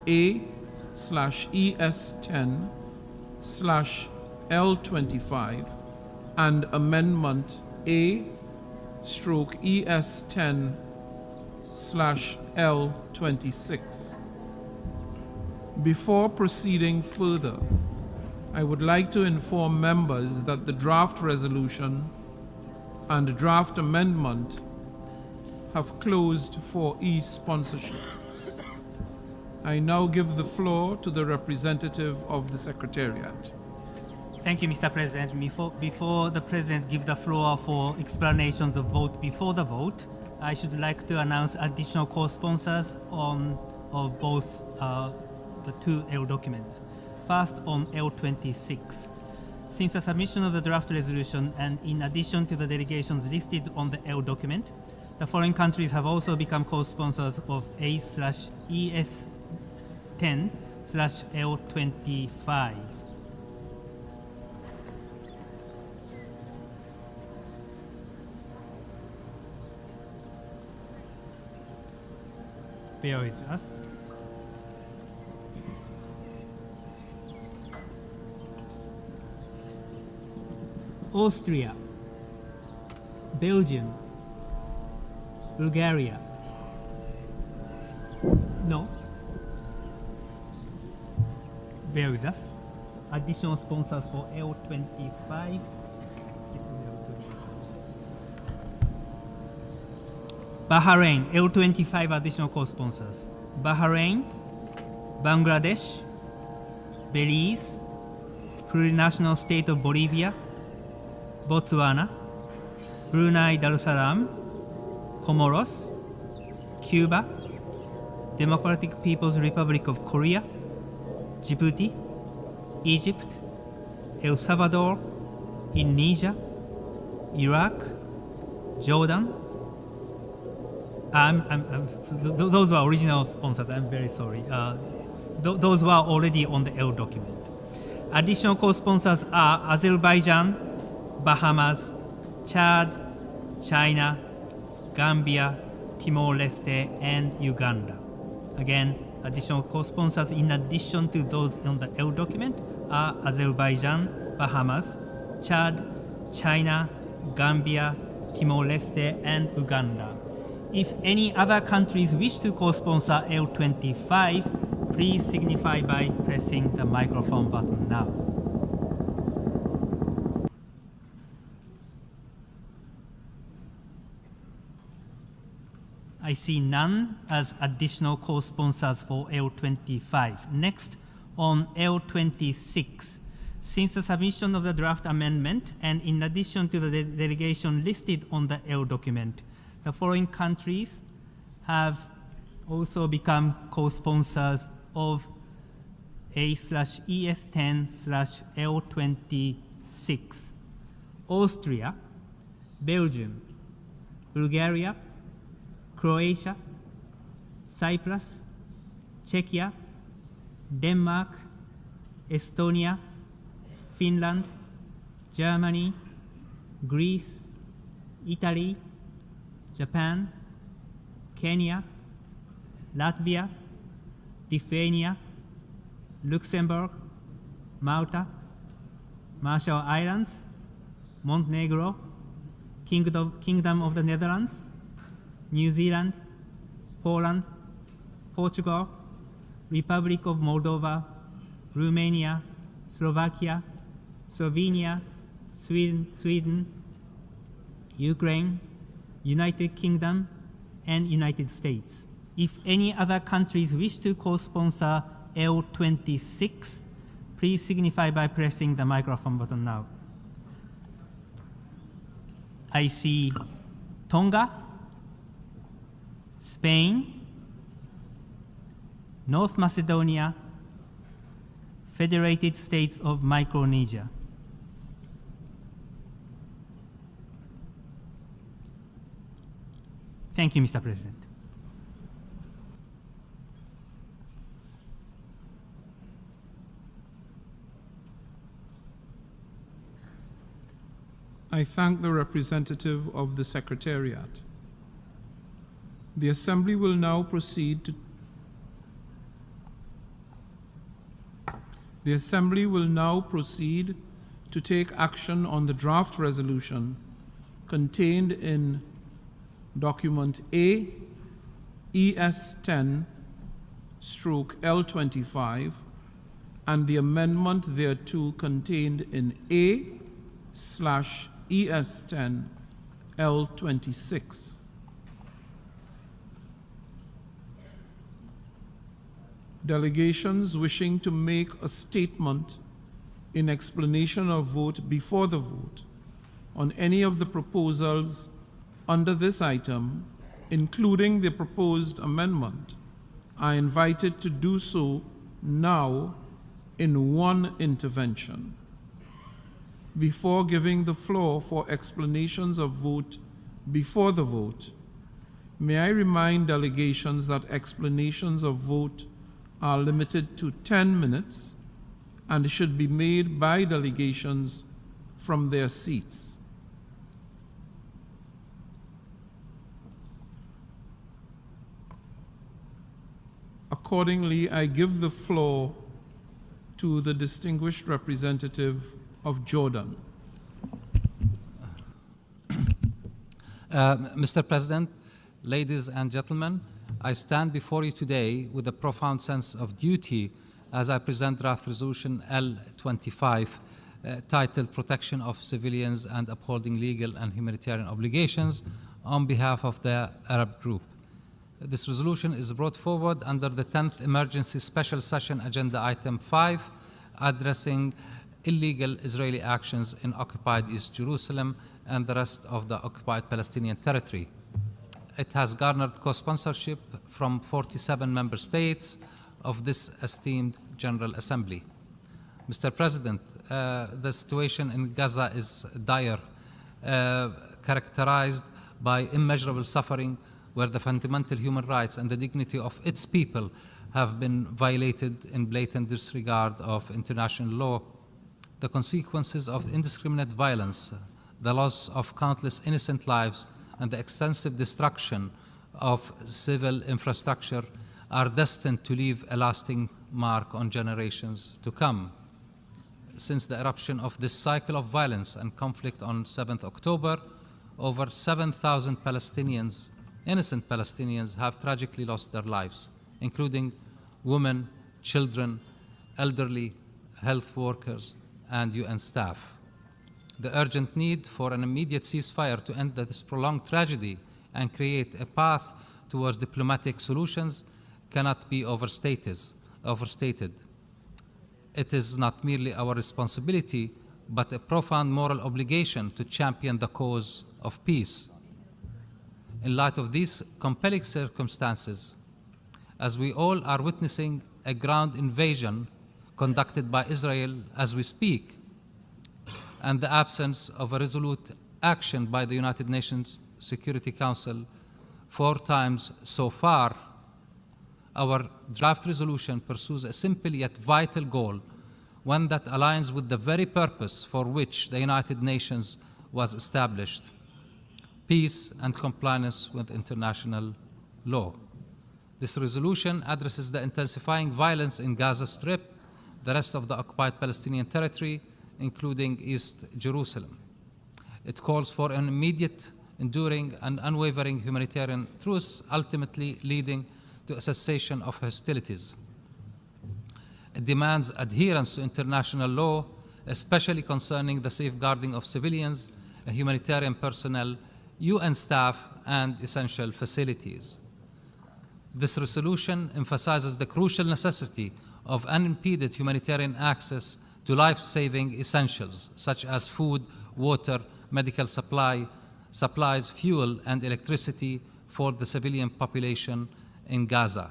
A/ES10/L25 and Amendment A/ES10/L26. Before proceeding further, I would like to inform members that the draft resolution and draft amendment have closed for e-sponsorship. I now give the floor to the representative of the Secretariat. Thank you, Mr. President. Before the President gives the floor for explanations of vote before the vote, I should like to announce additional co-sponsors of both the two L documents. First, on L26. Since the submission of the draft resolution and in addition to the delegations listed on the L document, the foreign countries have also become co-sponsors of A/ES10/L25. Bear with us. Austria, Belgium, Bulgaria. No. Bear with us. Additional sponsors for L25. Bahrain, L25 additional co-sponsors. Bahrain, Bangladesh, Belize, Plurinational State of Bolivia, Botswana, Brunei Darussalam, Comoros, Cuba, Democratic People's Republic of Korea, Djibouti, Egypt, El Salvador, Indonesia, Iraq, Jordan. Those were original sponsors. I'm very sorry. Those were already on the L document. Additional co-sponsors are Azerbaijan, Bahamas, Chad, China, Gambia, Timor-Leste, and Uganda. Again, additional co-sponsors in addition to those on the L document are Azerbaijan, Bahamas, Chad, China, Gambia, Timor-Leste, and Uganda. If any other countries wish to co-sponsor L25, please signify by pressing the microphone button now. I see none as additional co-sponsors for L25. Next, on L26. Since the submission of the draft amendment and in addition to the delegation listed on the L document, the foreign countries have also become co-sponsors of A/ES10/L26. Austria, Belgium, Bulgaria, Croatia, Cyprus, Czechia, Denmark, Estonia, Finland, Germany, Greece, Italy, Japan, Kenya, Latvia, Lithuania, Luxembourg, Malta, Marshall Islands, Montenegro, Kingdom of the Netherlands, New Zealand, Poland, Portugal, Republic of Moldova, Romania, Slovakia, Slovenia, Sweden, Ukraine, United Kingdom, and United States. If any other countries wish to co-sponsor L26, please signify by pressing the microphone button now. I see Tonga, Spain, North Macedonia, Federated States of Micronesia. Thank you, Mr. President. I thank the representative of the Secretariat. The Assembly will now proceed to The Assembly will now proceed to take action on the draft resolution contained in document A, ES10/L25, and the amendment thereto contained in A/ES10/L26. Delegations wishing to make a statement in explanation of vote before the vote on any of the proposals under this item, including the proposed amendment, are invited to do so now in one intervention. Before giving the floor for explanations of vote before the vote, may I remind delegations that explanations of vote are limited to 10 minutes and should be made by delegations from their seats. Accordingly, I give the floor to the distinguished representative of Jordan. Mr. President, ladies and gentlemen, I stand before you today with a profound sense of duty as I present draft resolution L25 titled Protection of Civilians and Upholding Legal and Humanitarian Obligations on behalf of the Arab Group. This resolution is brought forward under the 10th Emergency Special Session Agenda Item 5, addressing illegal Israeli actions in occupied East Jerusalem and the rest of the occupied Palestinian territory. It has garnered co-sponsorship from 47 member states of this esteemed General Assembly. Mr. President, the situation in Gaza is dire, characterized by immeasurable suffering, where the fundamental human rights and the dignity of its people have been violated in blatant disregard of international law. The consequences of indiscriminate violence, the loss of countless innocent lives, and the extensive destruction of civil infrastructure are destined to leave a lasting mark on generations to come. Since the eruption of this cycle of violence and conflict on 7th October, over 7,000 Palestinians, innocent Palestinians, have tragically lost their lives, including women, children, elderly, health workers, and UN staff. The urgent need for an immediate ceasefire to end this prolonged tragedy and create a path towards diplomatic solutions cannot be overstated. It is not merely our responsibility, but a profound moral obligation to champion the cause of peace. In light of these compelling circumstances, as we all are witnessing a ground invasion conducted by Israel as we speak, and the absence of a resolute action by the United Nations Security Council 4 times so far, our draft resolution pursues a simple yet vital goal, one that aligns with the very purpose for which the United Nations was established: peace and compliance with international law. This resolution addresses the intensifying violence in Gaza Strip, the rest of the occupied Palestinian territory, including East Jerusalem. It calls for an immediate, enduring, and unwavering humanitarian truce, ultimately leading to a cessation of hostilities. It demands adherence to international law, especially concerning the safeguarding of civilians, humanitarian personnel, UN staff, and essential facilities. This resolution emphasizes the crucial necessity of unimpeded humanitarian access to life-saving essentials such as food, water, medical supplies, fuel, and electricity for the civilian population in Gaza.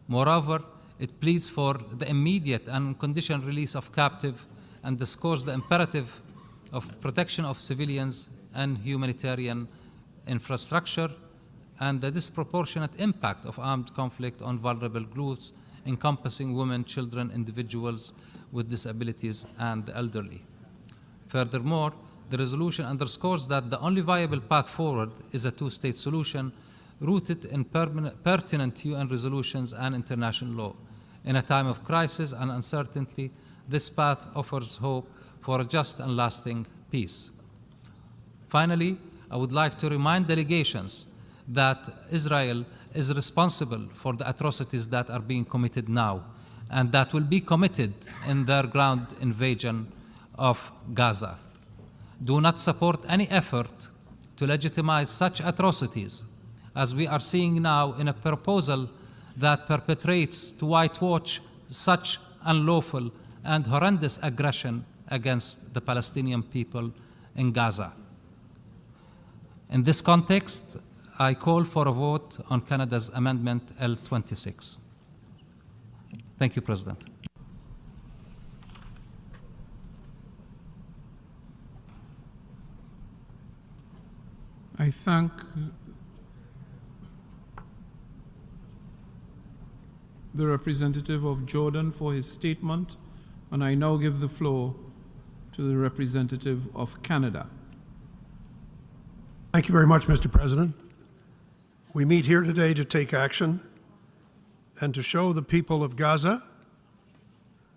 Moreover, it pleads for the immediate and unconditional release of captives and underscores the imperative of protection of civilians and humanitarian infrastructure and the disproportionate impact of armed conflict on vulnerable groups encompassing women, children, individuals with disabilities, and the elderly. Furthermore, the resolution underscores that the only viable path forward is a two-state solution rooted in pertinent UN resolutions and international law. In a time of crisis and uncertainty, this path offers hope for a just and lasting peace. Finally, I would like to remind delegations that Israel is responsible for the atrocities that are being committed now and that will be committed in their ground invasion of Gaza. Do not support any effort to legitimize such atrocities as we are seeing now in a proposal that perpetrates to whitewash such unlawful and horrendous aggression against the Palestinian people in Gaza. In this context, I call for a vote on Canada's Amendment L26. Thank you, President. I thank the representative of Jordan for his statement, and I now give the floor to the representative of Canada. Thank you very much, Mr. President. We meet here today to take action and to show the people of Gaza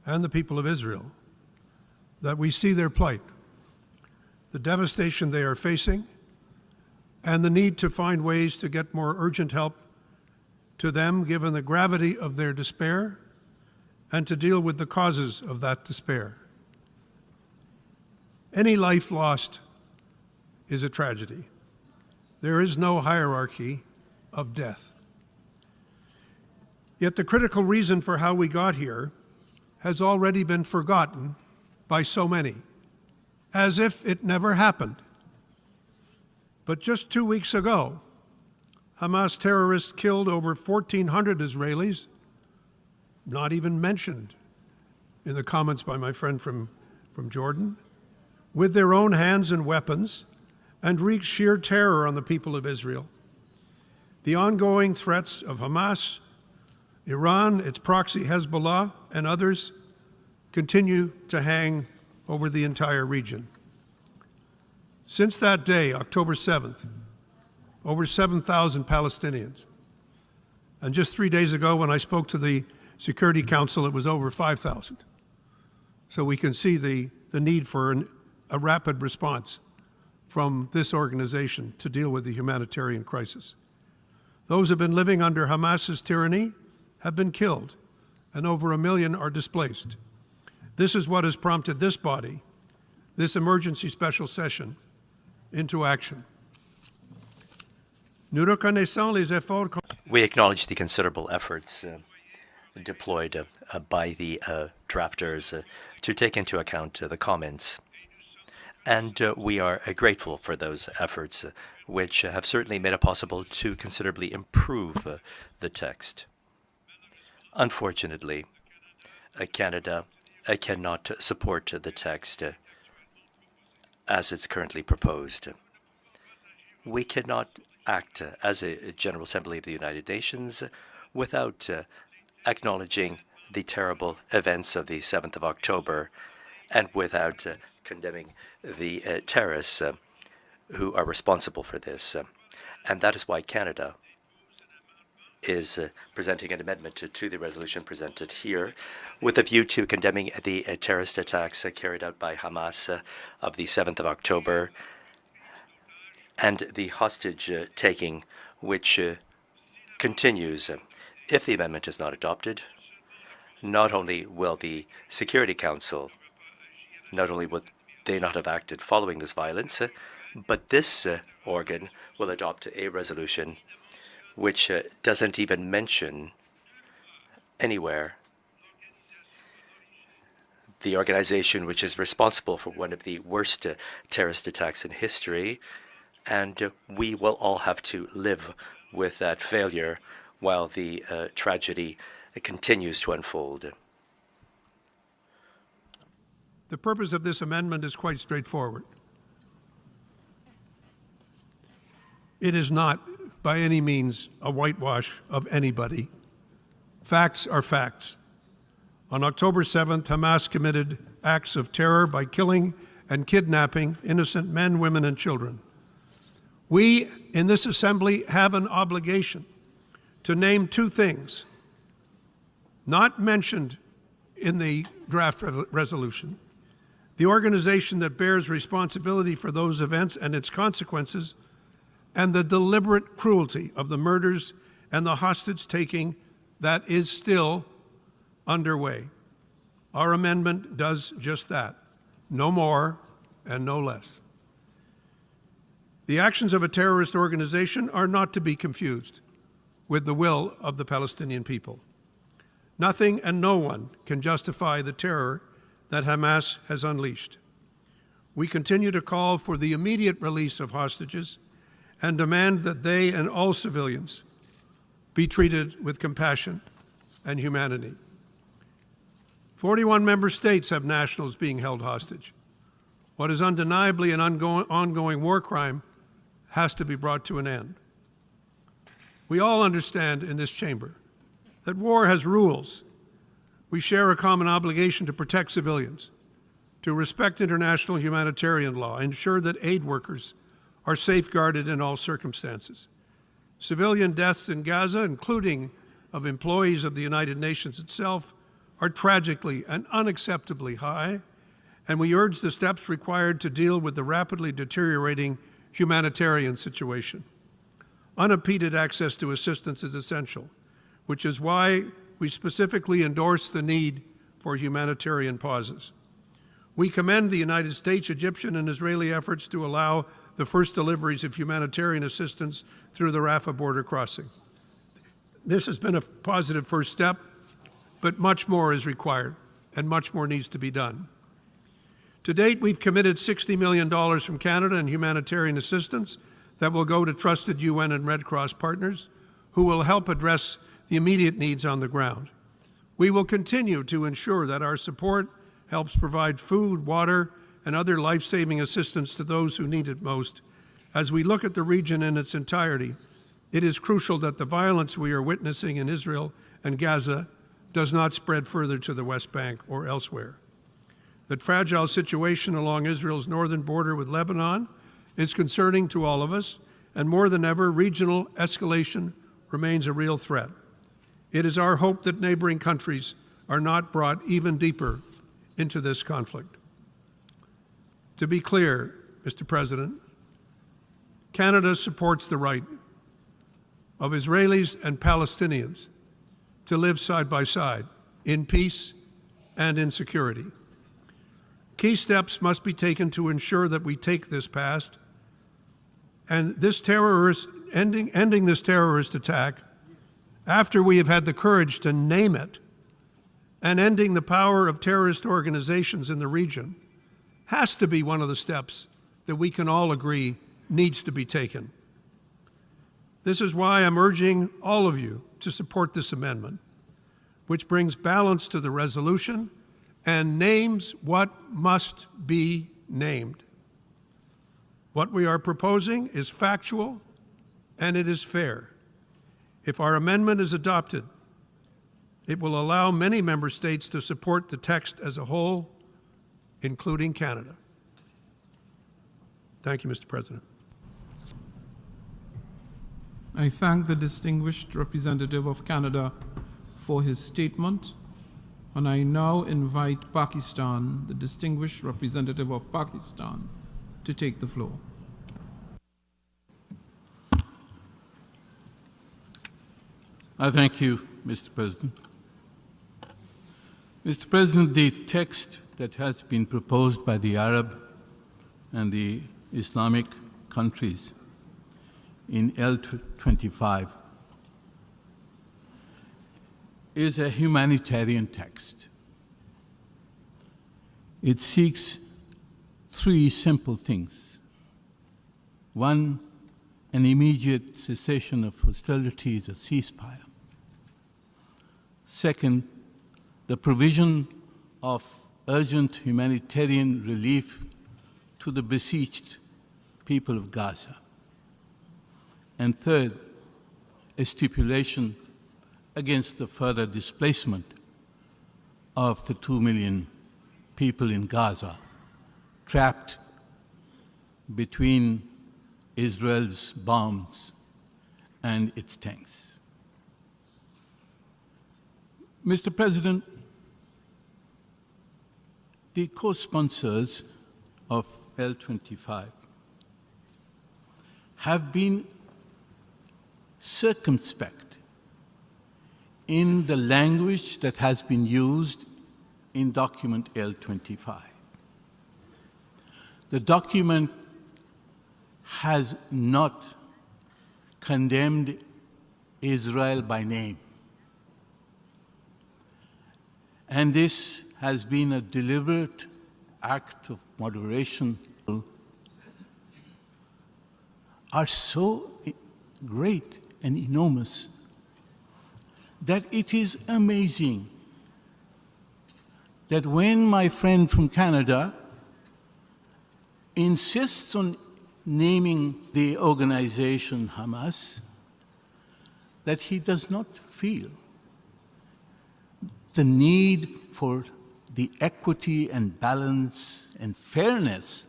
and the people of Israel that we see their plight, the devastation they are facing, and the need to find ways to get more urgent help to them given the gravity of their despair and to deal with the causes of that despair. Any life lost is a tragedy. There is no hierarchy of death. Yet the critical reason for how we got here has already been forgotten by so many, as if it never happened. But just 2 weeks ago, Hamas terrorists killed over 1,400 Israelis, not even mentioned in the comments by my friend from Jordan, with their own hands and weapons, and wreaked sheer terror on the people of Israel. The ongoing threats of Hamas, Iran, its proxy Hezbollah, and others continue to hang over the entire region. Since that day, October 7th, over 7,000 Palestinians. And just 3 days ago, when I spoke to the Security Council, it was over 5,000. So we can see the need for a rapid response from this organization to deal with the humanitarian crisis. Those who have been living under Hamas's tyranny have been killed, and over 1 million are displaced. This is what has prompted this body, this emergency special session, into action. We acknowledge the considerable efforts deployed by the drafters to take into account the comments. And we are grateful for those efforts, which have certainly made it possible to considerably improve the text. Unfortunately, Canada cannot support the text as it's currently proposed. We cannot act as a General Assembly of the United Nations without acknowledging the terrible events of the 7th of October and without condemning the terrorists who are responsible for this. And that is why Canada is presenting an amendment to the resolution presented here with a view to condemning the terrorist attacks carried out by Hamas of the 7th of October and the hostage-taking which continues. If the amendment is not adopted, not only will the Security Council, not only would they not have acted following this violence, but this organ will adopt a resolution which doesn't even mention anywhere the organization which is responsible for one of the worst terrorist attacks in history, and we will all have to live with that failure while the tragedy continues to unfold. The purpose of this amendment is quite straightforward. It is not by any means a whitewash of anybody. Facts are facts. On October 7th, Hamas committed acts of terror by killing and kidnapping innocent men, women, and children. We in this assembly have an obligation to name two things not mentioned in the draft resolution. The organization that bears responsibility for those events and its consequences, and the deliberate cruelty of the murders and the hostage-taking that is still underway. Our amendment does just that, no more and no less. The actions of a terrorist organization are not to be confused with the will of the Palestinian people. Nothing and no one can justify the terror that Hamas has unleashed. We continue to call for the immediate release of hostages and demand that they and all civilians be treated with compassion and humanity. 41 member states have nationals being held hostage. What is undeniably an ongoing war crime has to be brought to an end. We all understand in this chamber that war has rules. We share a common obligation to protect civilians, to respect international humanitarian law, ensure that aid workers are safeguarded in all circumstances. Civilian deaths in Gaza, including of employees of the United Nations itself, are tragically and unacceptably high, and we urge the steps required to deal with the rapidly deteriorating humanitarian situation. Unimpeded access to assistance is essential, which is why we specifically endorse the need for humanitarian pauses. We commend the United States, Egyptian, and Israeli efforts to allow the first deliveries of humanitarian assistance through the Rafah border crossing. This has been a positive first step, but much more is required, and much more needs to be done. To date, we've committed $60 million from Canada in humanitarian assistance that will go to trusted UN and Red Cross partners who will help address the immediate needs on the ground. We will continue to ensure that our support helps provide food, water, and other life-saving assistance to those who need it most. As we look at the region in its entirety, it is crucial that the violence we are witnessing in Israel and Gaza does not spread further to the West Bank or elsewhere. The fragile situation along Israel's northern border with Lebanon is concerning to all of us, and more than ever, regional escalation remains a real threat. It is our hope that neighboring countries are not brought even deeper into this conflict. To be clear, Mr. President, Canada supports the right of Israelis and Palestinians to live side by side in peace and in security. Key steps must be taken to ensure that we take this past and this ending this terrorist attack after we have had the courage to name it, and ending the power of terrorist organizations in the region has to be one of the steps that we can all agree needs to be taken. This is why I'm urging all of you to support this amendment, which brings balance to the resolution and names what must be named. What we are proposing is factual and it is fair. If our amendment is adopted, it will allow many member states to support the text as a whole, including Canada. Thank you, Mr. President. I thank the distinguished representative of Canada for his statement, and I now invite Pakistan, the distinguished representative of Pakistan, to take the floor. I thank you, Mr. President. Mr. President, the text that has been proposed by the Arab and the Islamic countries in L25 is a humanitarian text. It seeks three simple things. One, an immediate cessation of hostilities, a ceasefire. Second, the provision of urgent humanitarian relief to the besieged people of Gaza. And third, a stipulation against the further displacement of the 2 million people in Gaza, trapped between Israel's bombs and its tanks. Mr. President, the co-sponsors of L25 have been circumspect in the language that has been used in document L25. The document has not condemned Israel by name. And this has been a deliberate act of moderation, are so great and enormous that it is amazing that when my friend from Canada insists on naming the organization Hamas, that he does not feel the need for the equity and balance and fairness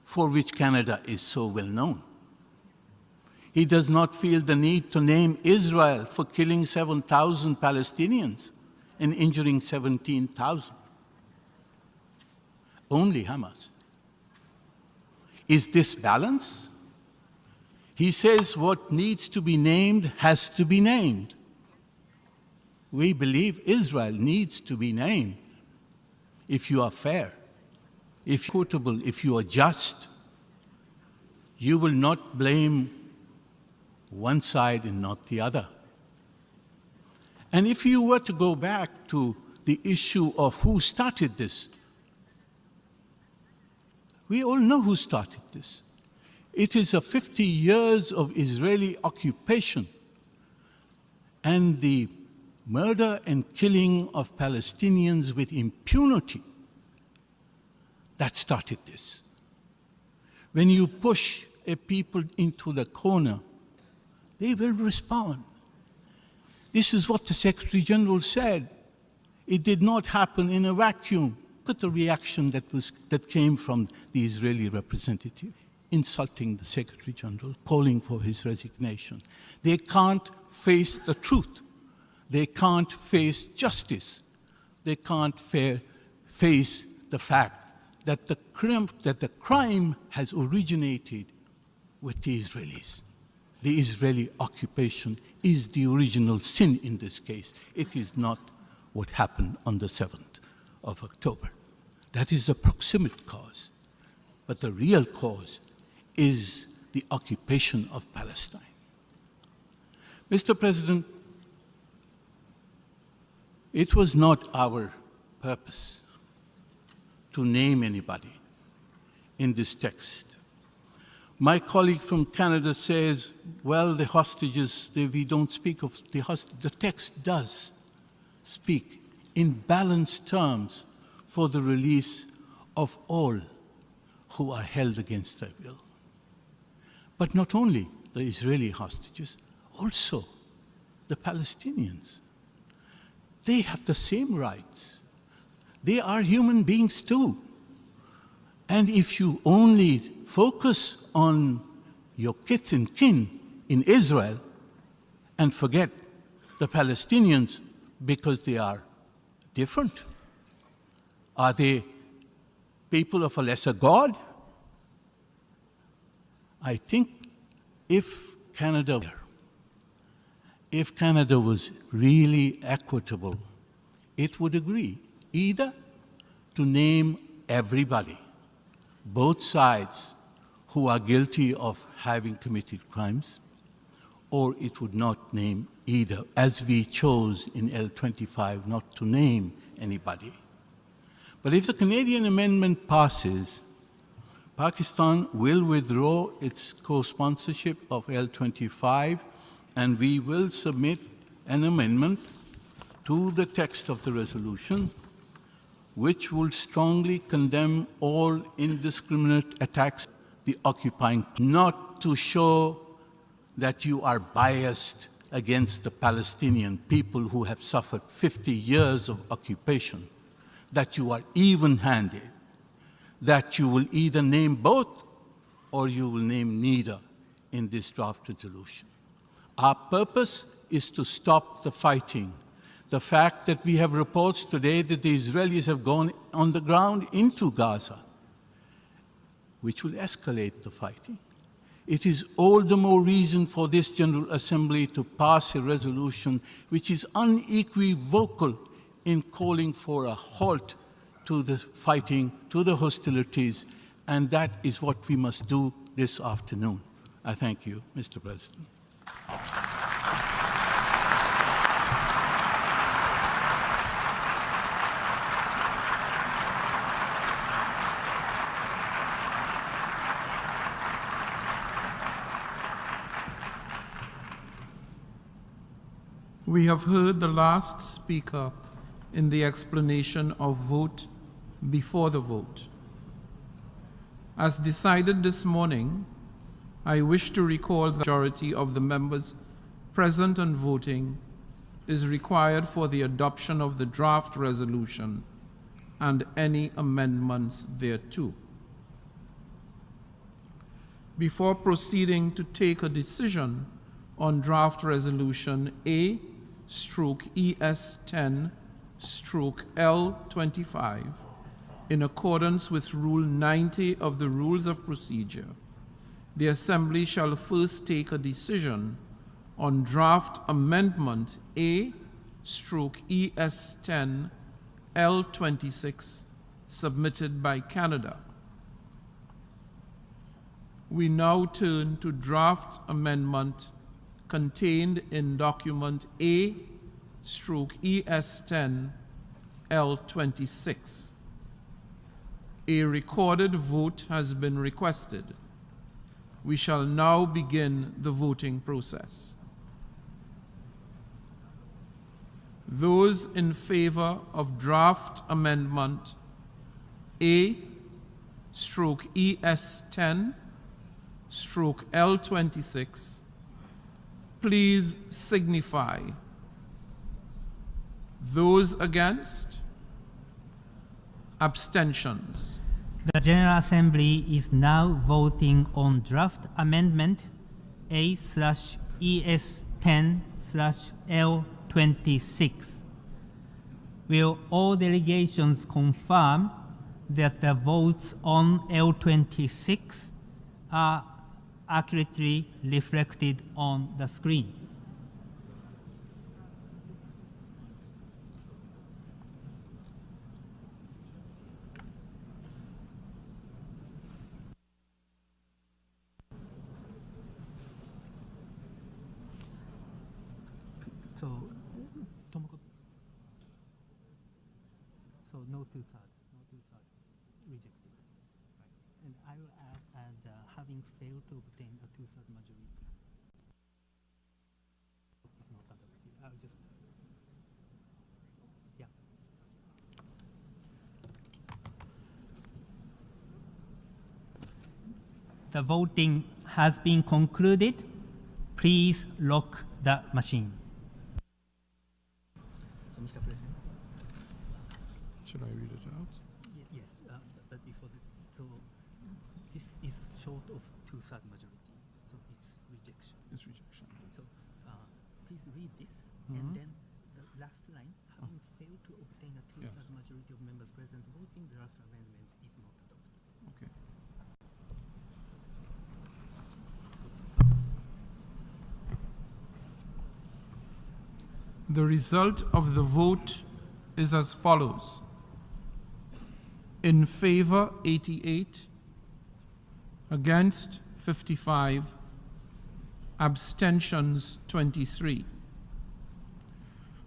for which Canada is so well known. He does not feel the need to name Israel for killing 7,000 Palestinians and injuring 17,000. Only Hamas. Is this balance? He says what needs to be named has to be named. We believe Israel needs to be named. If you are fair, if you're equitable, if you are just, you will not blame one side and not the other. And if you were to go back to the issue of who started this, we all know who started this. It is a 50 years of Israeli occupation and the murder and killing of Palestinians with impunity that started this. When you push a people into the corner, they will respond. This is what the Secretary General said. It did not happen in a vacuum. Look at the reaction that came from the Israeli representative, insulting the Secretary General, calling for his resignation. They can't face the truth. They can't face justice. They can't face the fact that the crime has originated with the Israelis. The Israeli occupation is the original sin in this case. It is not what happened on the 7th of October. That is a proximate cause. But the real cause is the occupation of Palestine. Mr. President, it was not our purpose to name anybody in this text. My colleague from Canada says, well, the hostages, we don't speak of the hostages. The text does speak in balanced terms for the release of all who are held against their will. But not only the Israeli hostages, also the Palestinians. They have the same rights. They are human beings too. And if you only focus on your kith and kin in Israel and forget the Palestinians because they are different, are they people of a lesser God? I think if Canada was really equitable, it would agree either to name everybody, both sides who are guilty of having committed crimes, or it would not name either, as we chose in L25 not to name anybody. But if the Canadian amendment passes, Pakistan will withdraw its co-sponsorship of L25, and we will submit an amendment to the text of the resolution, which will strongly condemn all indiscriminate attacks the occupying, not to show that you are biased against the Palestinian people who have suffered 50 years of occupation, that you are even-handed, that you will either name both or you will name neither in this draft resolution. Our purpose is to stop the fighting. the fact that we have reports today that the Israelis have gone on the ground into Gaza, which will escalate the fighting. It is all the more reason for this General Assembly to pass a resolution which is unequivocal in calling for a halt to the fighting, to the hostilities, and that is what we must do this afternoon. I thank you, Mr. President. We have heard the last speaker in the explanation of vote before the vote. As decided this morning, I wish to recall the majority of the members present and voting is required for the adoption of the draft resolution and any amendments thereto. Before proceeding to take a decision on draft resolution A/ES10/L25 in accordance with Rule 90 of the Rules of Procedure, the Assembly shall first take a decision on draft amendment A/ES10/L26 submitted by Canada. We now turn to draft amendment contained in document A/ES10/L26. A recorded vote has been requested. We shall now begin the voting process. Those in favor of draft amendment A/ES10/L26, please signify. Those against? Abstentions. The General Assembly is now voting on draft amendment A/ES10/L26. Will all delegations confirm that the votes on L26 are accurately reflected on the screen? So no two-thirds, rejected. Right. And I will ask, having failed to obtain a two-thirds majority, it's not adopted. I'll just, yeah. The voting has been concluded. Please lock the machine. So, Mr. President. Should I read it out? Yes, but before so this is short of two-thirds majority, so it's rejection. It's rejection. So please read this, and then the last line, having failed to obtain a two-thirds majority of members present voting, the draft amendment is not adopted. Okay. The result of the vote is as follows. In favor, 88, against 55, abstentions 23.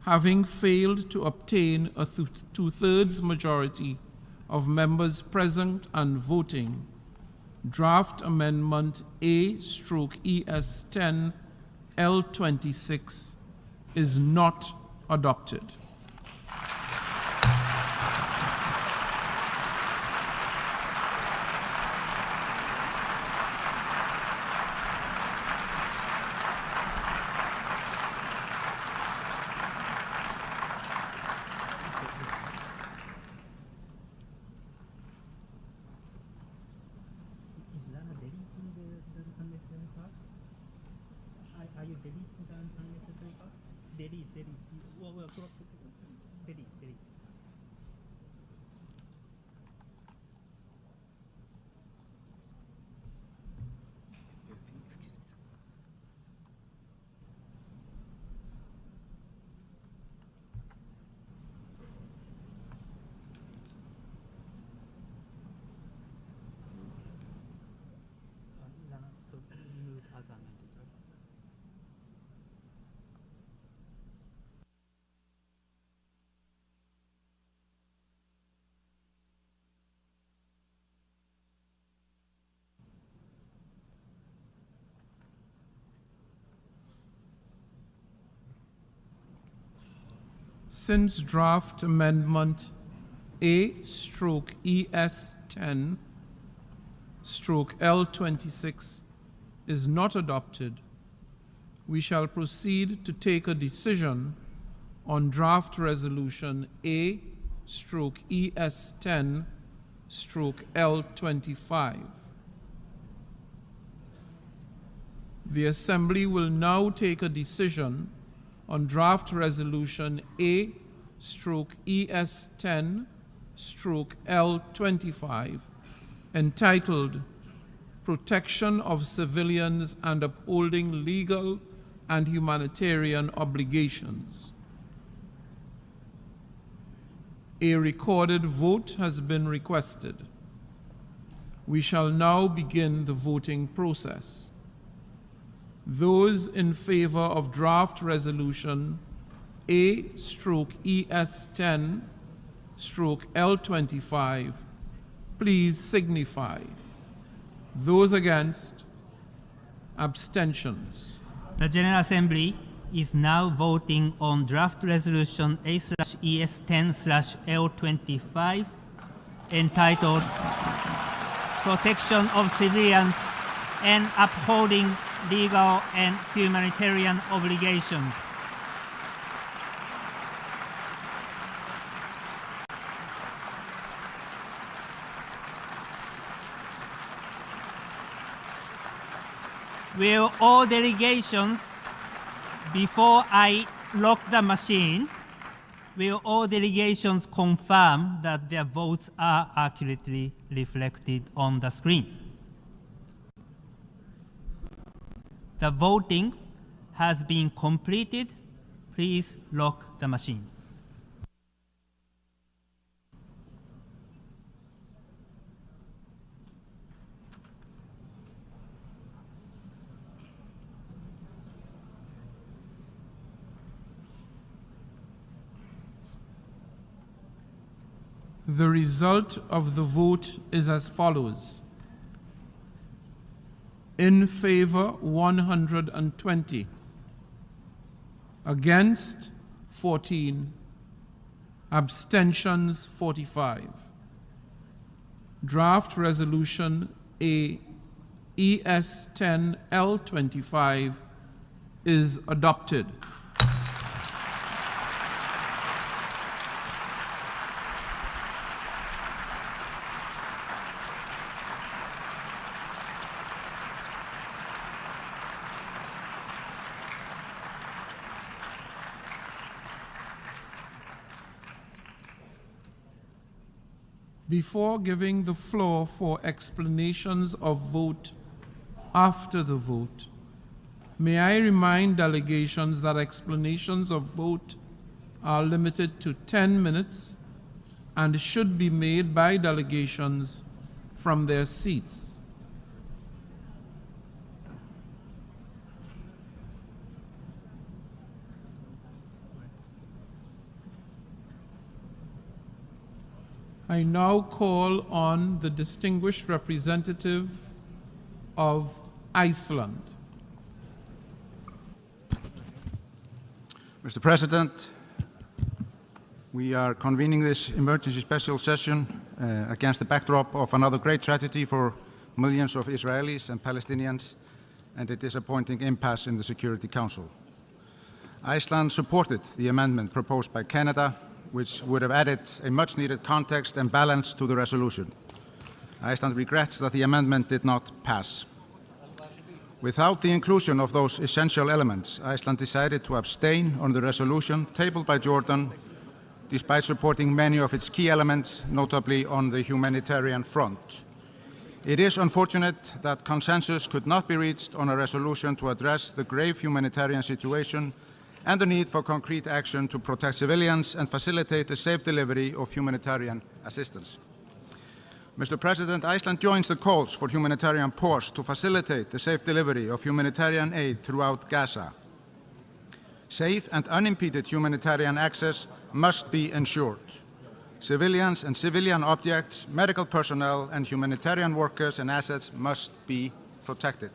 Having failed to obtain a two-thirds majority of members present and voting, draft amendment A/ES10/L26 is not adopted. Are you deleting the unnecessary part? Delete. Well, Since draft amendment A/ES10/L26 is not adopted, we shall proceed to take a decision on draft resolution A/ES10/L25. The Assembly will now take a decision on draft resolution A/ES10/L25 entitled Protection of Civilians and Upholding Legal and Humanitarian Obligations. A recorded vote has been requested. We shall now begin the voting process. Those in favor of draft resolution A/ES10/L25, please signify. Those against, abstentions. The General Assembly is now voting on draft resolution A/ES10/L25 entitled Protection of Civilians and Upholding Legal and Humanitarian Obligations. Will all delegations, before I lock the machine, will all delegations confirm that their votes are accurately reflected on the screen? The voting has been completed. Please lock the machine. The result of the vote is as follows. In favor, 120. Against, 14. Abstentions, 45. Draft resolution A/ES10/L25 is adopted. Before giving the floor for explanations of vote after the vote, may I remind delegations that explanations of vote are limited to 10 minutes and should be made by delegations from their seats. I now call on the distinguished representative of Iceland. Mr. President, we are convening this emergency special session against the backdrop of another great tragedy for millions of Israelis and Palestinians and a disappointing impasse in the Security Council. Iceland supported the amendment proposed by Canada, which would have added a much-needed context and balance to the resolution. Iceland regrets that the amendment did not pass. Without the inclusion of those essential elements, Iceland decided to abstain on the resolution tabled by Jordan, despite supporting many of its key elements, notably on the humanitarian front. It is unfortunate that consensus could not be reached on a resolution to address the grave humanitarian situation and the need for concrete action to protect civilians and facilitate the safe delivery of humanitarian assistance. Mr. President, Iceland joins the calls for humanitarian pause to facilitate the safe delivery of humanitarian aid throughout Gaza. Safe and unimpeded humanitarian access must be ensured. Civilians and civilian objects, medical personnel, and humanitarian workers and assets must be protected.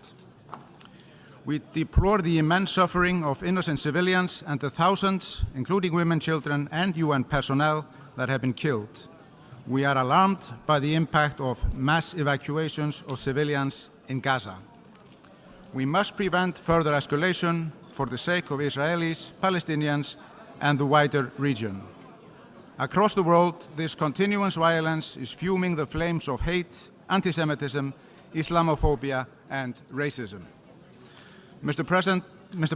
We deplore the immense suffering of innocent civilians and the thousands, including women, children, and UN personnel, that have been killed. We are alarmed by the impact of mass evacuations of civilians in Gaza. We must prevent further escalation for the sake of Israelis, Palestinians, and the wider region. Across the world, this continuous violence is fuming the flames of hate, anti-Semitism, Islamophobia, and racism. Mr.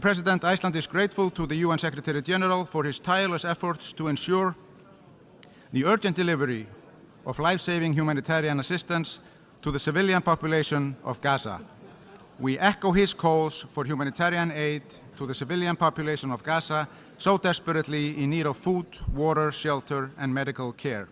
President, Iceland is grateful to the UN Secretary General for his tireless efforts to ensure the urgent delivery of life-saving humanitarian assistance to the civilian population of Gaza. We echo his calls for humanitarian aid to the civilian population of Gaza, so desperately in need of food, water, shelter, and medical care.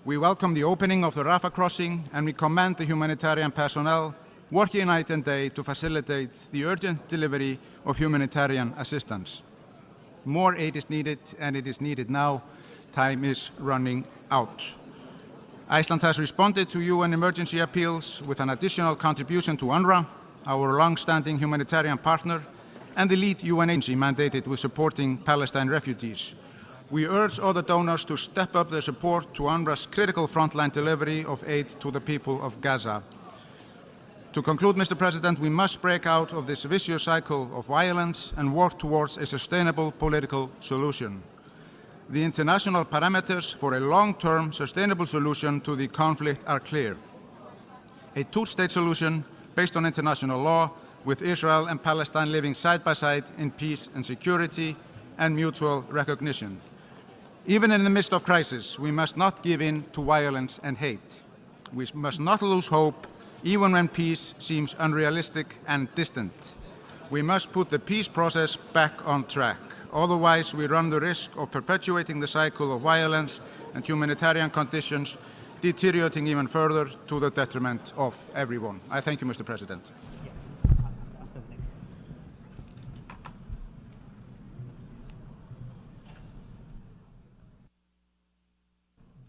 We welcome the opening of the Rafah crossing, and we commend the humanitarian personnel working night and day to facilitate the urgent delivery of humanitarian assistance. More aid is needed, and it is needed now. Time is running out. Iceland has responded to UN emergency appeals with an additional contribution to UNRWA, our long-standing humanitarian partner, and the lead UN agency mandated with supporting Palestine refugees. We urge other donors to step up their support to UNRWA's critical frontline delivery of aid to the people of Gaza. To conclude, Mr. President, we must break out of this vicious cycle of violence and work towards a sustainable political solution. The international parameters for a long-term sustainable solution to the conflict are clear. A two-state solution based on international law, with Israel and Palestine living side by side in peace and security and mutual recognition. Even in the midst of crisis, we must not give in to violence and hate. We must not lose hope, even when peace seems unrealistic and distant. We must put the peace process back on track. Otherwise, we run the risk of perpetuating the cycle of violence and humanitarian conditions deteriorating even further to the detriment of everyone. I thank you, Mr. President.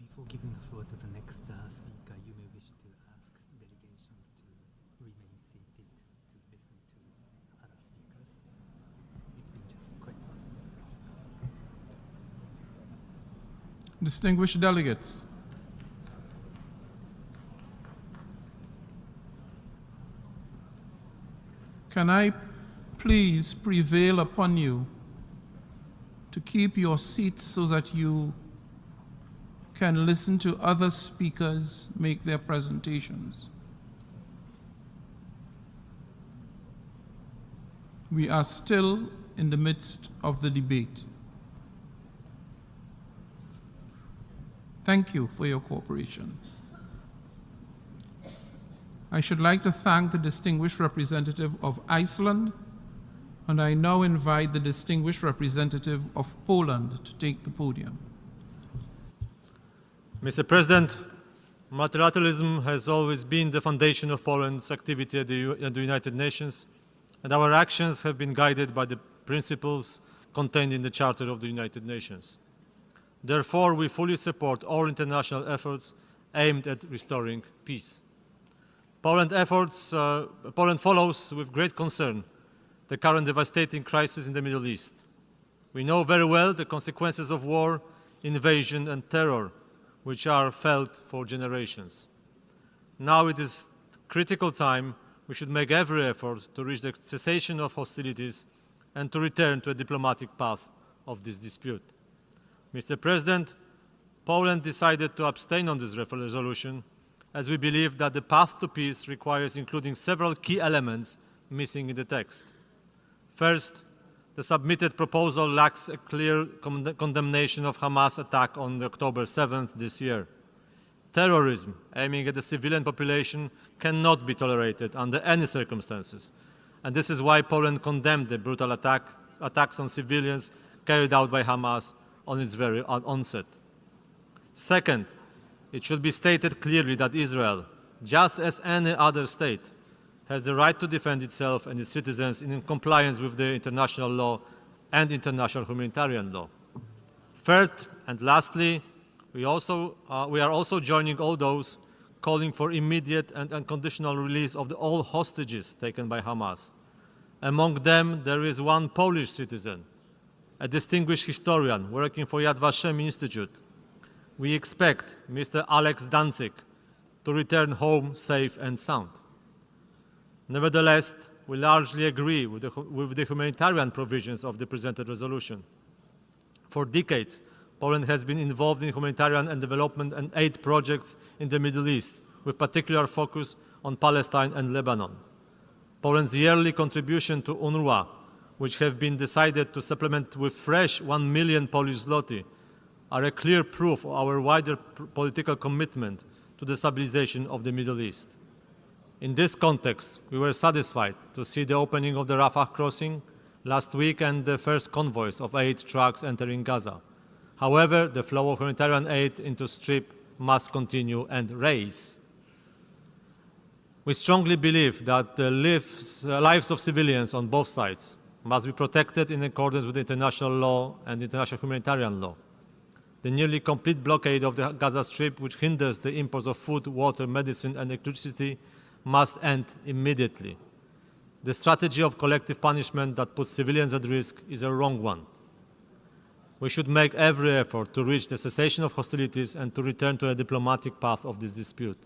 Before giving the floor to the next speaker, you may wish to ask delegations to remain seated to listen to other speakers. It's been just quite long. Distinguished delegates, can I please prevail upon you to keep your seats so that you can listen to other speakers make their presentations? We are still in the midst of the debate. Thank you for your cooperation. I should like to thank the distinguished representative of Iceland, and I now invite the distinguished representative of Poland to take the podium. Mr. President, multilateralism has always been the foundation of Poland's activity at the United Nations, and our actions have been guided by the principles contained in the Charter of the United Nations. Therefore, we fully support all international efforts aimed at restoring peace. Poland follows with great concern the current devastating crisis in the Middle East. We know very well the consequences of war, invasion, and terror, which are felt for generations. Now it is critical time we should make every effort to reach the cessation of hostilities and to return to a diplomatic path of this dispute. Mr. President, Poland decided to abstain on this resolution as we believe that the path to peace requires including several key elements missing in the text. First, the submitted proposal lacks a clear condemnation of Hamas attack on October 7th this year. Terrorism aiming at the civilian population cannot be tolerated under any circumstances, and this is why Poland condemned the brutal attacks on civilians carried out by Hamas on its very onset. Second, it should be stated clearly that Israel, just as any other state, has the right to defend itself and its citizens in compliance with the international law and international humanitarian law. Third and lastly, we are also joining all those calling for immediate and unconditional release of all hostages taken by Hamas, Among them, there is one Polish citizen, a distinguished historian working for Yad Vashem Institute. We expect Mr. Alex Danzig to return home safe and sound. Nevertheless, we largely agree with the humanitarian provisions of the presented resolution. For decades, Poland has been involved in humanitarian and development and aid projects in the Middle East, with particular focus on Palestine and Lebanon. Poland's yearly contribution to UNRWA, which have been decided to supplement with fresh 1 million Polish zloty, are a clear proof of our wider political commitment to the stabilization of the Middle East. In this context, we were satisfied to see the opening of the Rafah crossing last week and the first convoys of aid trucks entering Gaza. However, the flow of humanitarian aid into Strip must continue and rise. We strongly believe that the lives of civilians on both sides must be protected in accordance with international law and international humanitarian law. The nearly complete blockade of the Gaza Strip, which hinders the imports of food, water, medicine, and electricity, must end immediately. The strategy of collective punishment that puts civilians at risk is a wrong one. We should make every effort to reach the cessation of hostilities and to return to a diplomatic path of this dispute.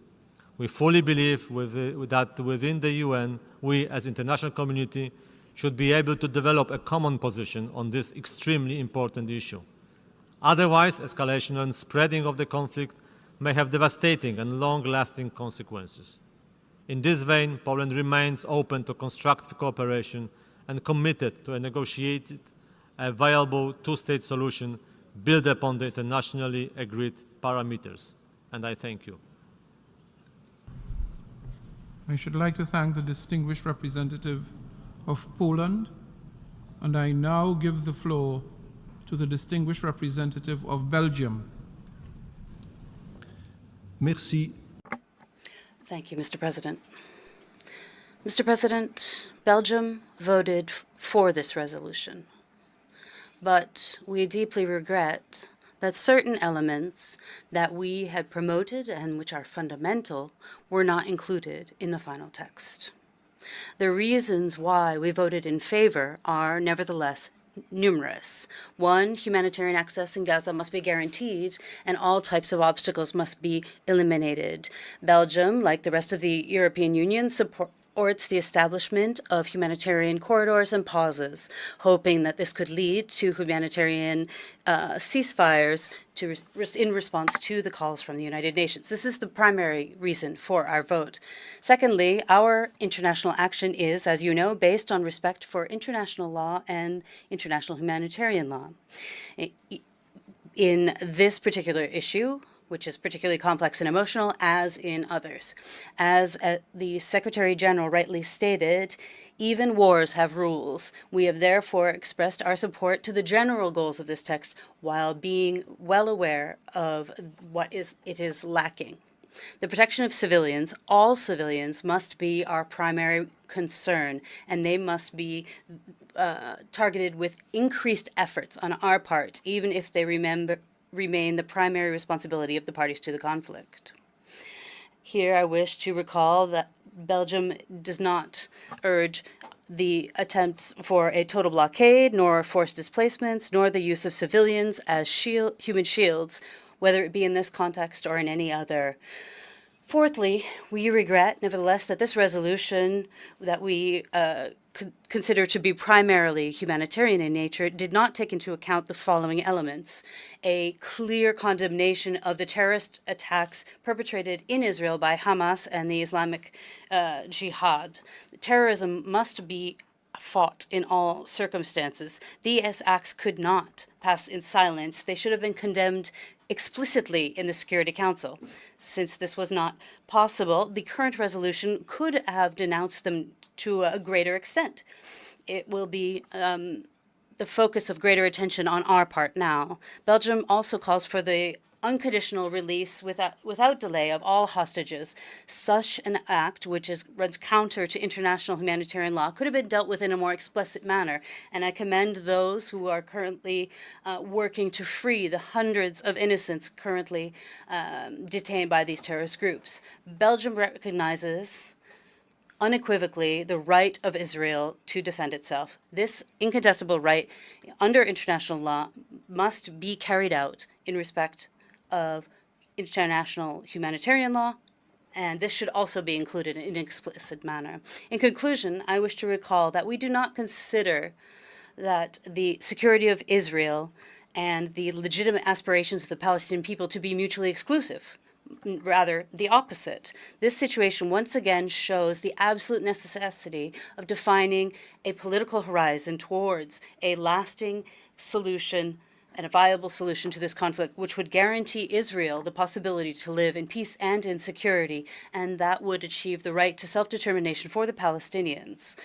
We fully believe that within the UN, we as international community should be able to develop a common position on this extremely important issue. Otherwise, escalation and spreading of the conflict may have devastating and long-lasting consequences. In this vein, Poland remains open to constructive cooperation and committed to a viable two-state solution built upon the internationally agreed parameters. And I thank you. I should like to thank the distinguished representative of Poland, and I now give the floor to the distinguished representative of Belgium. Merci. Thank you, Mr. President. Mr. President, Belgium voted for this resolution, but we deeply regret that certain elements that we had promoted and which are fundamental were not included in the final text. The reasons why we voted in favor are nevertheless numerous. One, humanitarian access in Gaza must be guaranteed and all types of obstacles must be eliminated. Belgium, like the rest of the European Union, supports the establishment of humanitarian corridors and pauses, hoping that this could lead to humanitarian ceasefires in response to the calls from the United Nations. This is the primary reason for our vote. Secondly, our international action is, as you know, based on respect for international law and international humanitarian law. In this particular issue, which is particularly complex and emotional, as in others. As the Secretary General rightly stated, even wars have rules. We have therefore expressed our support to the general goals of this text while being well aware of what it is lacking. The protection of civilians, all civilians, must be our primary concern, and they must be targeted with increased efforts on our part, even if they remain the primary responsibility of the parties to the conflict. Here I wish to recall that Belgium does not urge the attempts for a total blockade, nor forced displacements, nor the use of civilians as human shields, whether it be in this context or in any other. Fourthly, we regret, nevertheless, that this resolution that we consider to be primarily humanitarian in nature did not take into account the following elements: a clear condemnation of the terrorist attacks perpetrated in Israel by Hamas and the Islamic Jihad. Terrorism must be fought in all circumstances. These acts could not pass in silence. They should have been condemned explicitly in the Security Council. Since this was not possible, the current resolution could have denounced them to a greater extent. It will be the focus of greater attention on our part now. Belgium also calls for the unconditional release without delay of all hostages. Such an act, which runs counter to international humanitarian law, could have been dealt with in a more explicit manner, and I commend those who are currently working to free the hundreds of innocents currently detained by these terrorist groups. Belgium recognizes unequivocally the right of Israel to defend itself. This incontestable right under international law must be carried out in respect of international humanitarian law, and this should also be included in an explicit manner. In conclusion, I wish to recall that we do not consider that the security of Israel and the legitimate aspirations of the Palestinian people to be mutually exclusive. Rather, the opposite. This situation once again shows the absolute necessity of defining a political horizon towards a lasting solution and a viable solution to this conflict, which would guarantee Israel the possibility to live in peace and in security, and that would achieve the right to self-determination for the Palestinians.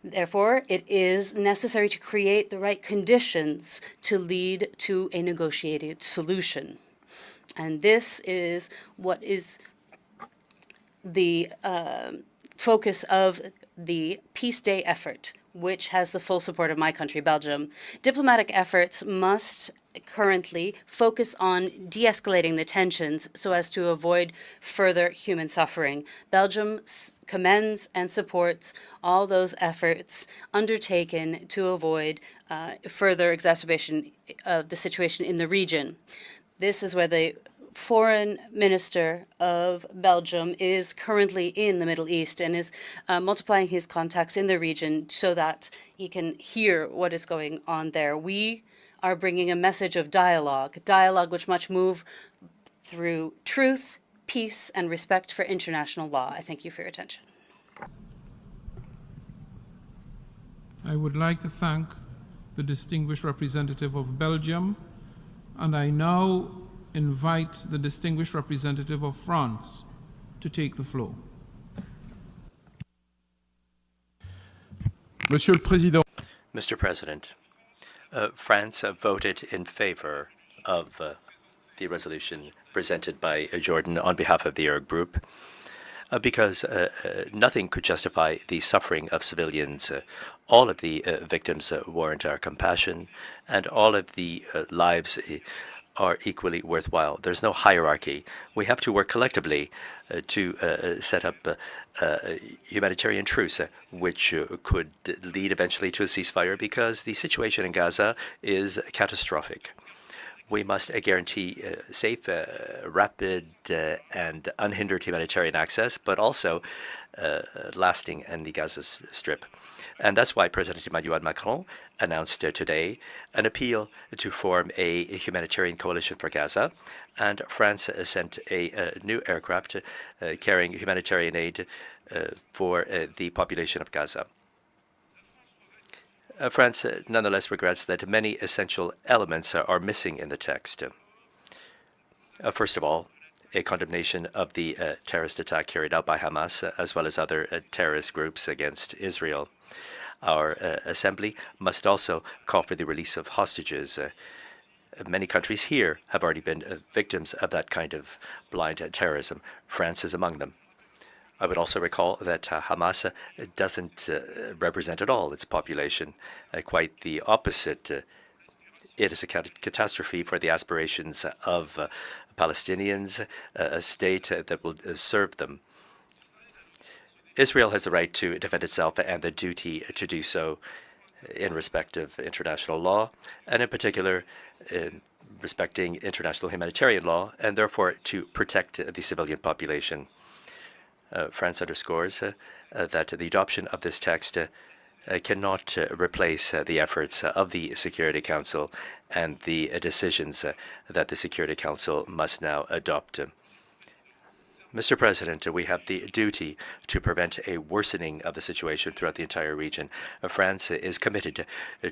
Therefore, it is necessary to create the right conditions to lead to a negotiated solution. And this is what is the focus of the Peace Day effort, which has the full support of my country, Belgium. Diplomatic efforts must currently focus on de-escalating the tensions so as to avoid further human suffering. Belgium commends and supports all those efforts undertaken to avoid further exacerbation of the situation in the region. This is where the Foreign Minister of Belgium is currently in the Middle East and is multiplying his contacts in the region so that he can hear what is going on there. We are bringing a message of dialogue which must move through truth, peace, and respect for international law. I thank you for your attention. I would like to thank the distinguished representative of Belgium, and I now invite the distinguished representative of France to take the floor. Monsieur le Président. Mr. President, France voted in favor of the resolution presented by Jordan on behalf of the Arab group because nothing could justify the suffering of civilians. All of the victims warrant our compassion, and all of the lives are equally worthwhile. There's no hierarchy. We have to work collectively to set up humanitarian truce, which could lead eventually to a ceasefire, because the situation in Gaza is catastrophic. We must guarantee safe, rapid, and unhindered humanitarian access, but also lasting in the Gaza Strip. And that's why President Emmanuel Macron announced today an appeal to form a humanitarian coalition for Gaza, and France sent a new aircraft carrying humanitarian aid for the population of Gaza. France nonetheless regrets that many essential elements are missing in the text. First of all, a condemnation of the terrorist attack carried out by Hamas, as well as other terrorist groups against Israel. Our assembly must also call for the release of hostages. Many countries here have already been victims of that kind of blind terrorism. France is among them. I would also recall that Hamas doesn't represent at all its population. Quite the opposite. It is a catastrophe for the aspirations of Palestinians, a state that will serve them. Israel has the right to defend itself and the duty to do so in respect of international law, and in particular in respecting international humanitarian law, and therefore to protect the civilian population. France underscores that the adoption of this text cannot replace the efforts of the Security Council and the decisions that the Security Council must now adopt. Mr. President, we have the duty to prevent a worsening of the situation throughout the entire region. France is committed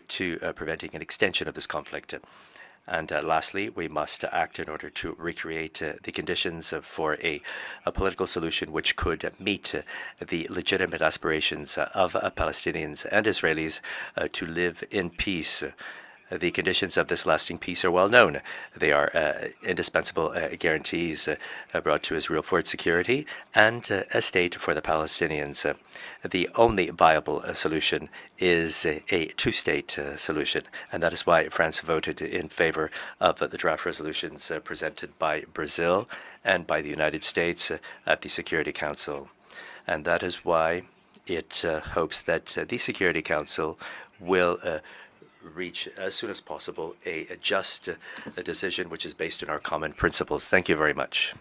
to preventing an extension of this conflict. And lastly, we must act in order to recreate the conditions for a political solution which could meet the legitimate aspirations of Palestinians and Israelis to live in peace. The conditions of this lasting peace are well known. They are indispensable guarantees brought to Israel for its security and a state for the Palestinians. The only viable solution is a two-state solution, and that is why France voted in favor of the draft resolutions presented by Brazil and by the United States at the Security Council. And that is why it hopes that the Security Council will reach as soon as possible a just decision which is based on our common principles. Thank you very much.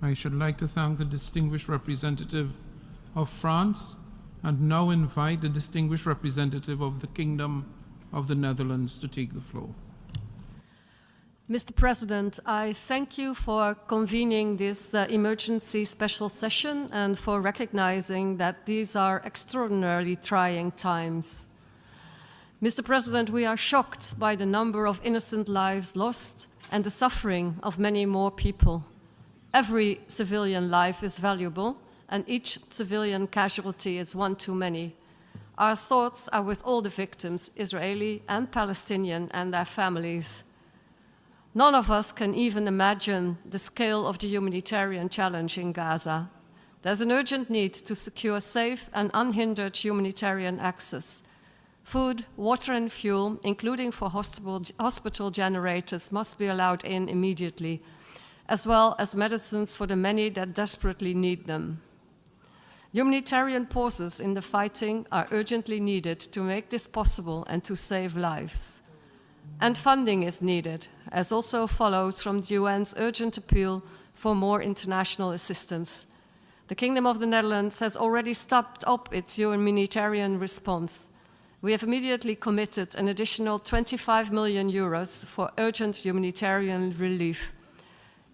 I should like to thank the distinguished representative of France and now invite the distinguished representative of the Kingdom of the Netherlands to take the floor. Mr. President, I thank you for convening this emergency special session and for recognizing that these are extraordinarily trying times. Mr. President, we are shocked by the number of innocent lives lost and the suffering of many more people. Every civilian life is valuable, and each civilian casualty is one too many. Our thoughts are with all the victims, Israeli and Palestinian, and their families. None of us can even imagine the scale of the humanitarian challenge in Gaza. There's an urgent need to secure safe and unhindered humanitarian access. Food, water and fuel, including for hospital generators, must be allowed in immediately, as well as medicines for the many that desperately need them. Humanitarian pauses in the fighting are urgently needed to make this possible and to save lives. And funding is needed, as also follows from the UN's urgent appeal for more international assistance. The Kingdom of the Netherlands has already stepped up its humanitarian response. We have immediately committed an additional 25 million euros for urgent humanitarian relief,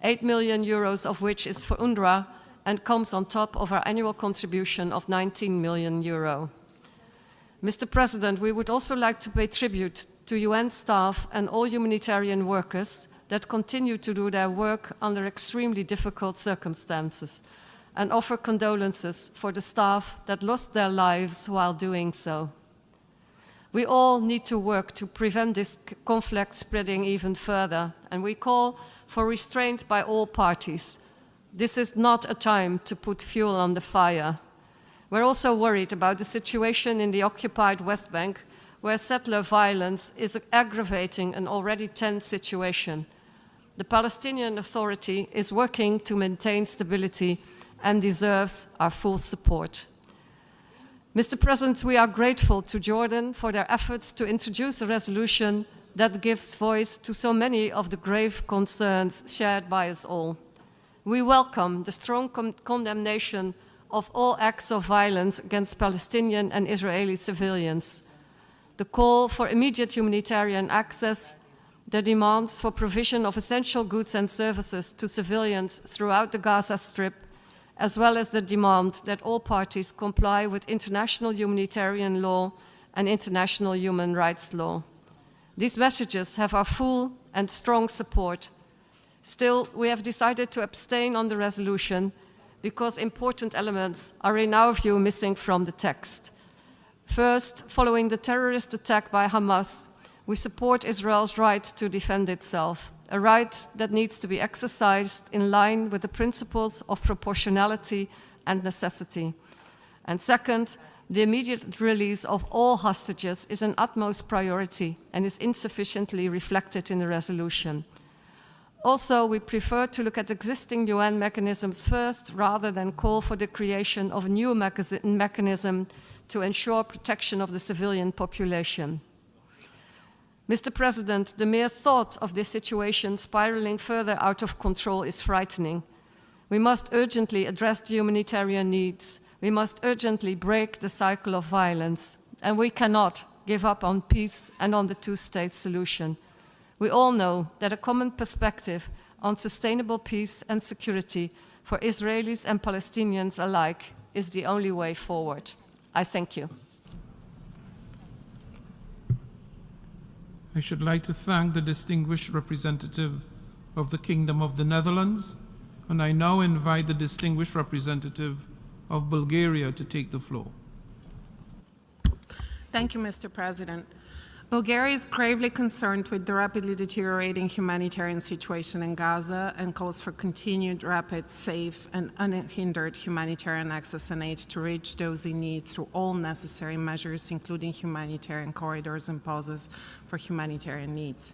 8 million euros of which is for UNRWA and comes on top of our annual contribution of 19 million euro. Mr. President, we would also like to pay tribute to UN staff and all humanitarian workers that continue to do their work under extremely difficult circumstances, and offer condolences for the staff that lost their lives while doing so. We all need to work to prevent this conflict spreading even further, and we call for restraint by all parties. This is not a time to put fuel on the fire. We're also worried about the situation in the occupied West Bank, where settler violence is aggravating an already tense situation. The Palestinian Authority is working to maintain stability and deserves our full support. Mr. President, we are grateful to Jordan for their efforts to introduce a resolution that gives voice to so many of the grave concerns shared by us all. We welcome the strong condemnation of all acts of violence against Palestinian and Israeli civilians, the call for immediate humanitarian access, the demands for provision of essential goods and services to civilians throughout the Gaza Strip, as well as the demand that all parties comply with international humanitarian law and international human rights law. These messages have our full and strong support. Still, we have decided to abstain on the resolution because important elements are in our view missing from the text. First, following the terrorist attack by Hamas, we support Israel's right to defend itself, a right that needs to be exercised in line with the principles of proportionality and necessity. And second, the immediate release of all hostages is an utmost priority and is insufficiently reflected in the resolution. Also, we prefer to look at existing UN mechanisms first rather than call for the creation of a new mechanism to ensure protection of the civilian population. Mr. President, the mere thought of this situation spiraling further out of control is frightening. We must urgently address the humanitarian needs. We must urgently break the cycle of violence, and we cannot give up on peace and on the two-state solution. We all know that a common perspective on sustainable peace and security for Israelis and Palestinians alike is the only way forward. I thank you. I should like to thank the distinguished representative of the Kingdom of the Netherlands, and I now invite the distinguished representative of Bulgaria to take the floor. Thank you, Mr. President. Bulgaria is gravely concerned with the rapidly deteriorating humanitarian situation in Gaza and calls for continued, rapid, safe, and unhindered humanitarian access and aid to reach those in need through all necessary measures, including humanitarian corridors and pauses for humanitarian needs.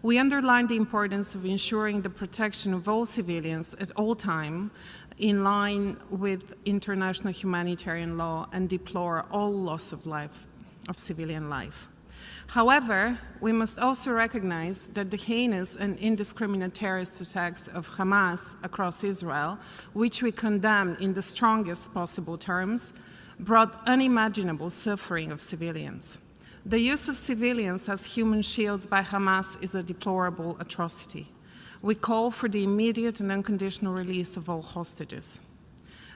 We underline the importance of ensuring the protection of all civilians at all times in line with international humanitarian law and deplore all loss of life, of civilian life. However, we must also recognize that the heinous and indiscriminate terrorist attacks of Hamas across Israel, which we condemn in the strongest possible terms, brought unimaginable suffering of civilians. The use of civilians as human shields by Hamas is a deplorable atrocity. We call for the immediate and unconditional release of all hostages.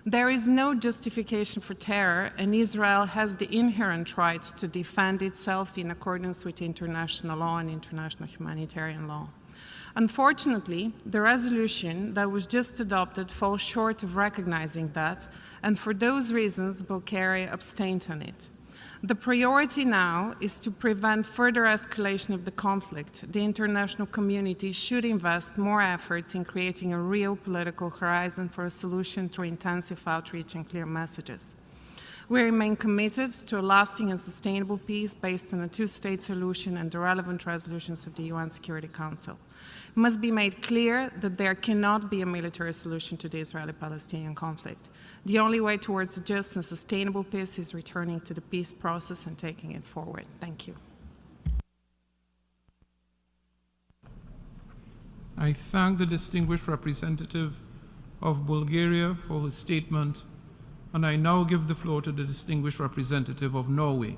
There is no justification for terror, and Israel has the inherent right to defend itself in accordance with international law and international humanitarian law. Unfortunately, the resolution that was just adopted falls short of recognizing that, and for those reasons, Bulgaria abstained on it. The priority now is to prevent further escalation of the conflict. The international community should invest more efforts in creating a real political horizon for a solution through intensive outreach and clear messages. We remain committed to a lasting and sustainable peace based on a two-state solution and the relevant resolutions of the UN Security Council. It must be made clear that there cannot be a military solution to the Israeli-Palestinian conflict. The only way towards a just and sustainable peace is returning to the peace process and taking it forward. Thank you. I thank the distinguished representative of Bulgaria for his statement, and I now give the floor to the distinguished representative of Norway.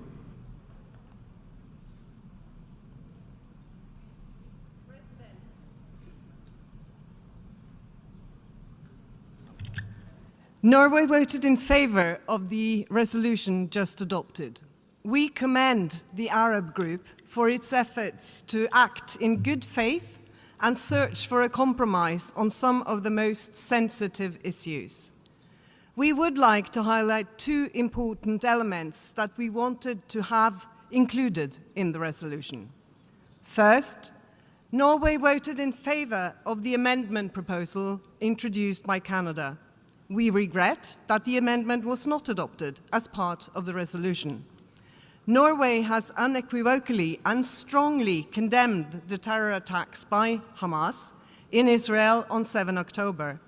Norway voted in favor of the resolution just adopted. We commend the Arab group for its efforts to act in good faith and search for a compromise on some of the most sensitive issues. We would like to highlight two important elements that we wanted to have included in the resolution. First, Norway voted in favor of the amendment proposal introduced by Canada. We regret that the amendment was not adopted as part of the resolution. Norway has unequivocally and strongly condemned the terror attacks by Hamas in Israel on 7 October.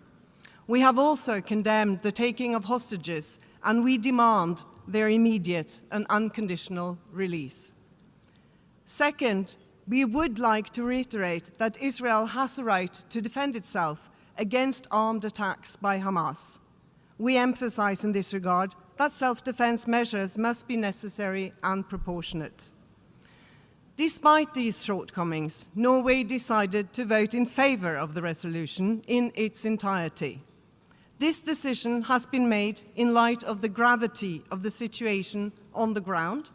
We have also condemned the taking of hostages, and we demand their immediate and unconditional release. Second, we would like to reiterate that Israel has a right to defend itself against armed attacks by Hamas. We emphasize in this regard that self-defense measures must be necessary and proportionate. Despite these shortcomings, Norway decided to vote in favor of the resolution in its entirety. This decision has been made in light of the gravity of the situation on the ground